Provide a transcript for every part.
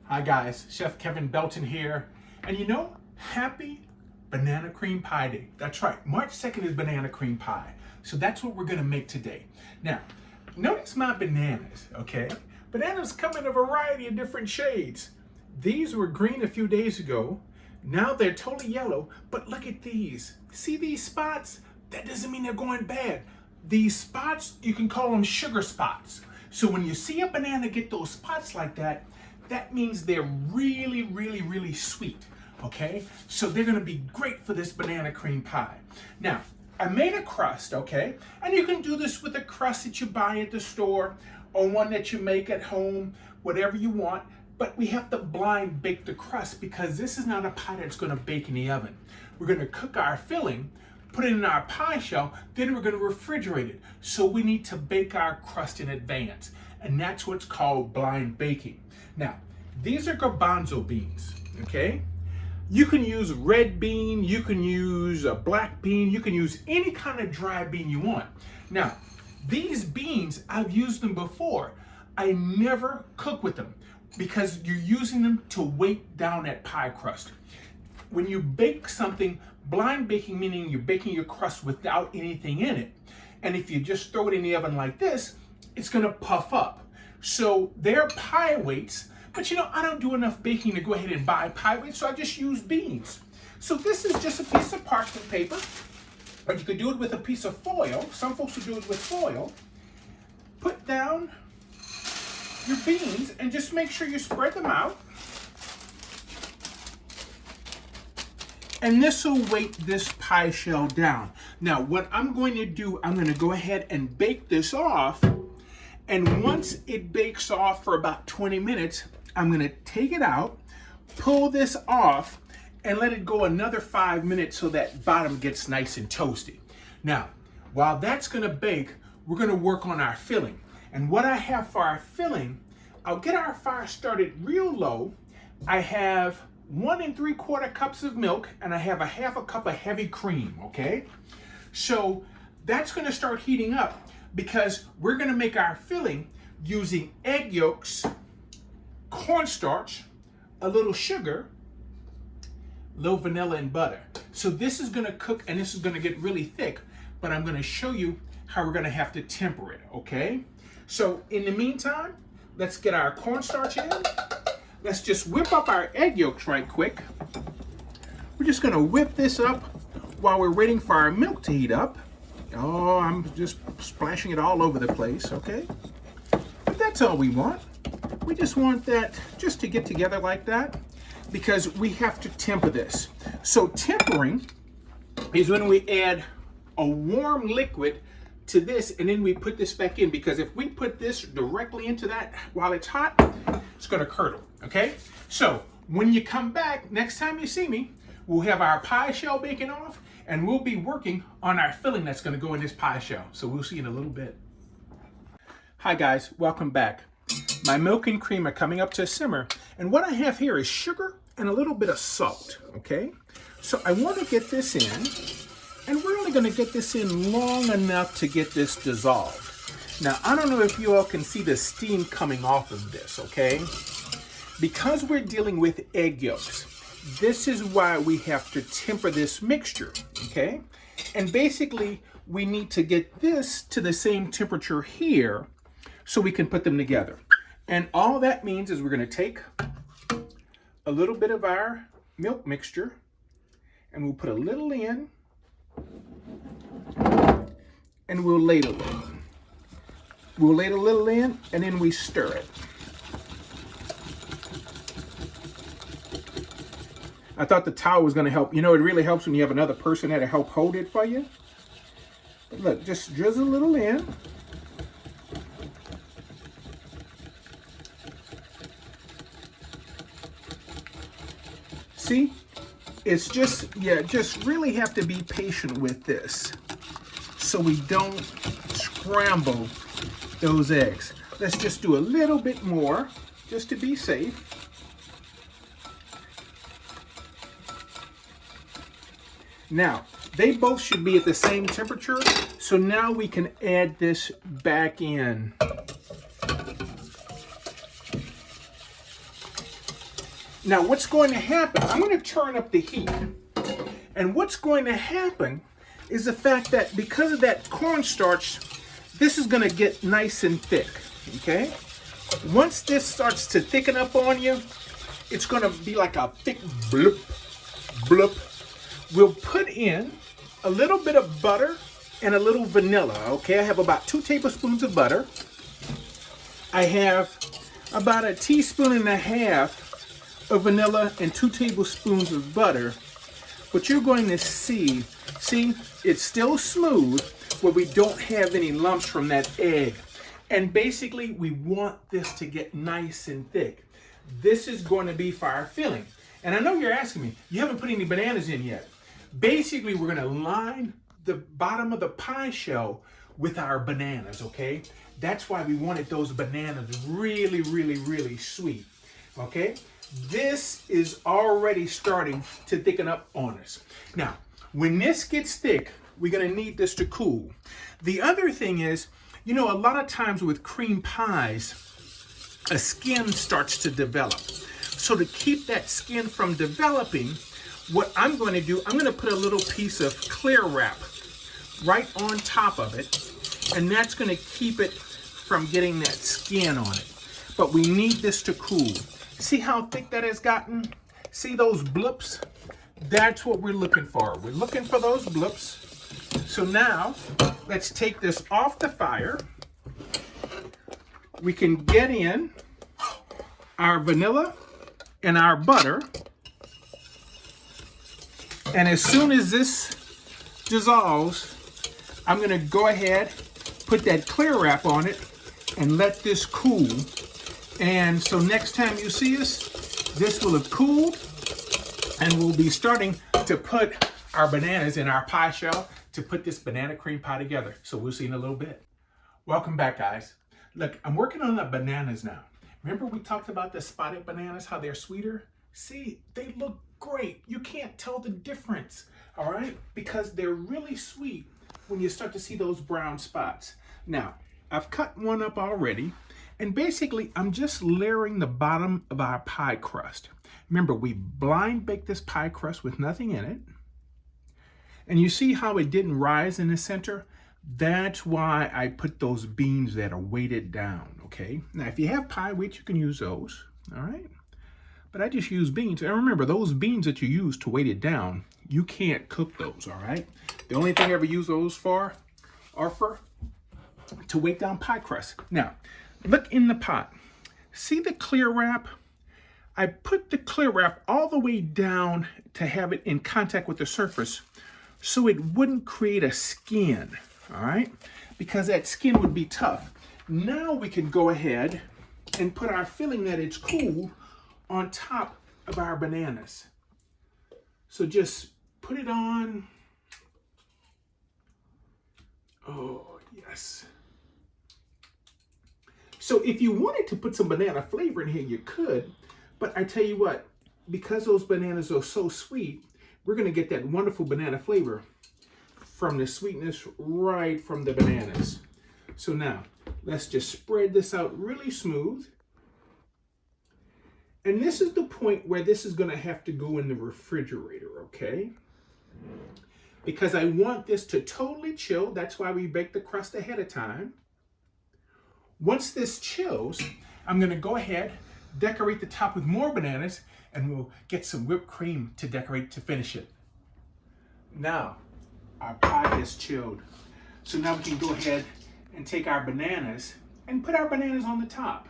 Hi guys, Chef Kevin Belton here. And you know, happy Banana Cream Pie Day. That's right, March 2nd is Banana Cream Pie. So that's what we're gonna make today. Now, notice my bananas, okay? Bananas come in a variety of different shades. These were green a few days ago. Now they're totally yellow, but look at these. See these spots? That doesn't mean they're going bad. These spots, you can call them sugar spots. So when you see a banana get those spots like that, that means they're really, really, really sweet, okay? So they're gonna be great for this banana cream pie. Now, I made a crust, okay? And you can do this with a crust that you buy at the store or one that you make at home, whatever you want. But we have to blind bake the crust because this is not a pie that's gonna bake in the oven. We're gonna cook our filling, put it in our pie shell, then we're gonna refrigerate it. So we need to bake our crust in advance. And that's what's called blind baking. Now, these are garbanzo beans, okay? You can use red bean, you can use a black bean, you can use any kind of dry bean you want. Now, these beans, I've used them before. I never cook with them because you're using them to weight down that pie crust. When you bake something, blind baking meaning you're baking your crust without anything in it. And if you just throw it in the oven like this, it's gonna puff up. So they're pie weights, but you know, I don't do enough baking to go ahead and buy pie weights, so I just use beans. So this is just a piece of parchment paper, or you could do it with a piece of foil. Some folks will do it with foil. Put down your beans and just make sure you spread them out. And this will weight this pie shell down. Now, what I'm going to do, I'm going to go ahead and bake this off. And once it bakes off for about 20 minutes, I'm going to take it out, pull this off, and let it go another 5 minutes so that bottom gets nice and toasty. Now, while that's going to bake, we're going to work on our filling. And what I have for our filling, I'll get our fire started real low. I have 1 3/4 cups of milk, and I have a 1/2 cup of heavy cream, okay? So that's gonna start heating up because we're gonna make our filling using egg yolks, cornstarch, a little sugar, a little vanilla and butter. So this is gonna cook and this is gonna get really thick, but I'm gonna show you how we're gonna have to temper it, okay? So in the meantime, let's get our cornstarch in. Let's just whip up our egg yolks right quick. We're just gonna whip this up while we're waiting for our milk to heat up. Oh, I'm just splashing it all over the place, okay? But that's all we want. We just want that just to get together like that because we have to temper this. So tempering is when we add a warm liquid to this and then we put this back in, because if we put this directly into that while it's hot, it's gonna curdle, okay? So when you come back, next time you see me, we'll have our pie shell baking off and we'll be working on our filling that's gonna go in this pie shell. So we'll see in a little bit. Hi guys, welcome back. My milk and cream are coming up to a simmer, and what I have here is sugar and a little bit of salt, okay? So I wanna get this in, and we're only gonna get this in long enough to get this dissolved. Now, I don't know if you all can see the steam coming off of this, okay? Because we're dealing with egg yolks, this is why we have to temper this mixture, okay? And basically, we need to get this to the same temperature here so we can put them together. And all that means is we're gonna take a little bit of our milk mixture and we'll put a little in and we'll ladle it. We'll ladle a little in and then we stir it. I thought the towel was gonna help. You know, it really helps when you have another person there to help hold it for you. But look, just drizzle a little in. See? It's just, yeah, just really have to be patient with this so we don't scramble those eggs. Let's just do a little bit more just to be safe. Now, they both should be at the same temperature, so now we can add this back in. Now what's going to happen, I'm going to turn up the heat. And what's going to happen is the fact that because of that cornstarch, this is going to get nice and thick, okay? Once this starts to thicken up on you, it's going to be like a thick bloop, bloop. We'll put in a little bit of butter and a little vanilla, okay? I have about 2 tablespoons of butter. I have about 1.5 teaspoons of vanilla and 2 tablespoons of butter. But you're going to see, it's still smooth, but we don't have any lumps from that egg. And basically, we want this to get nice and thick. This is going to be for our filling. And I know you're asking me, you haven't put any bananas in yet. Basically, we're going to line the bottom of the pie shell with our bananas, okay? That's why we wanted those bananas really, really, really sweet, okay? This is already starting to thicken up on us. Now, when this gets thick, we're going to need this to cool. The other thing is, you know, a lot of times with cream pies, a skin starts to develop. So to keep that skin from developing, what I'm going to do, I'm going to put a little piece of clear wrap right on top of it, and that's going to keep it from getting that skin on it. But we need this to cool. See how thick that has gotten? See those bloops? That's what we're looking for. We're looking for those bloops. So now, let's take this off the fire. We can get in our vanilla and our butter. And as soon as this dissolves, I'm going to go ahead, put that clear wrap on it, and let this cool. And so next time you see us, this will have cooled, and we'll be starting to put our bananas in our pie shell to put this banana cream pie together. So we'll see in a little bit. Welcome back, guys. Look, I'm working on the bananas now. Remember we talked about the spotted bananas, how they're sweeter? See, they look great. You can't tell the difference, all right? Because they're really sweet when you start to see those brown spots. Now, I've cut one up already, and basically I'm just layering the bottom of our pie crust. Remember, we blind baked this pie crust with nothing in it. And you see how it didn't rise in the center? That's why I put those beans that are weighted down, okay? Now, if you have pie weights, you can use those, all right? But I just use beans. And remember, those beans that you use to weight it down, you can't cook those, all right? The only thing I ever use those for are to weight down pie crust. Now, look in the pot. See the clear wrap? I put the clear wrap all the way down to have it in contact with the surface so it wouldn't create a skin, all right? Because that skin would be tough. Now we can go ahead and put our filling that it's cool on top of our bananas. So just put it on. Oh, yes. So if you wanted to put some banana flavor in here, you could. But I tell you what, because those bananas are so sweet, we're going to get that wonderful banana flavor from the sweetness right from the bananas. So now, let's just spread this out really smooth. And this is the point where this is going to have to go in the refrigerator, okay? Because I want this to totally chill. That's why we bake the crust ahead of time. Once this chills, I'm going to go ahead, decorate the top with more bananas, and we'll get some whipped cream to decorate to finish it. Now, our pie has chilled. So now we can go ahead and take our bananas and put our bananas on the top.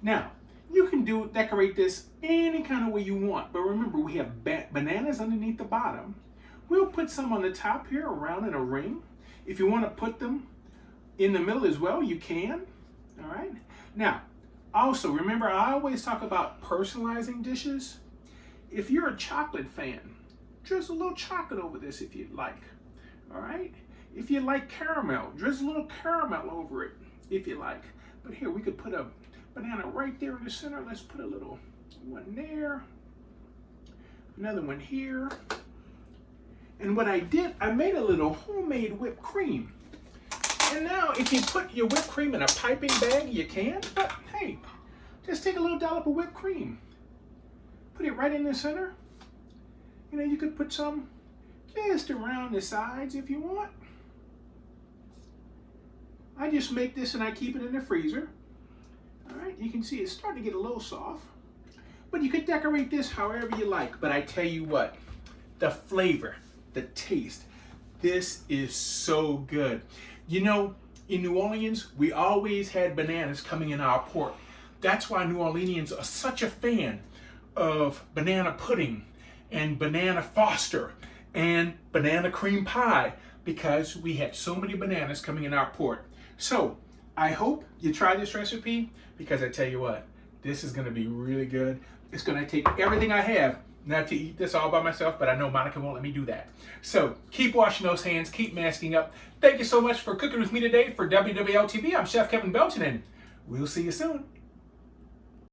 Now, you can decorate this any kind of way you want, but remember we have bananas underneath the bottom. We'll put some on the top here around in a ring. If you want to put them in the middle as well, you can. All right. Now, also remember I always talk about personalizing dishes. If you're a chocolate fan, drizzle a little chocolate over this if you'd like. All right. If you like caramel, drizzle a little caramel over it if you like. But here we could put a banana right there in the center. Let's put a little one there, another one here. And what I did, I made a little homemade whipped cream. And now if you put your whipped cream in a piping bag, you can, but hey, just take a little dollop of whipped cream. Put it right in the center. You know, you could put some just around the sides if you want. I just make this and I keep it in the freezer. All right, you can see it's starting to get a little soft. But you could decorate this however you like. But I tell you what, the flavor, the taste, this is so good. You know, in New Orleans, we always had bananas coming in our port. That's why New Orleanians are such a fan of banana pudding and banana foster and banana cream pie, because we had so many bananas coming in our port. So I hope you try this recipe, because I tell you what, this is going to be really good. It's going to take everything I have not to eat this all by myself, but I know Monica won't let me do that. So keep washing those hands, keep masking up. Thank you so much for cooking with me today for WWLTV. I'm Chef Kevin Belton, and we'll see you soon.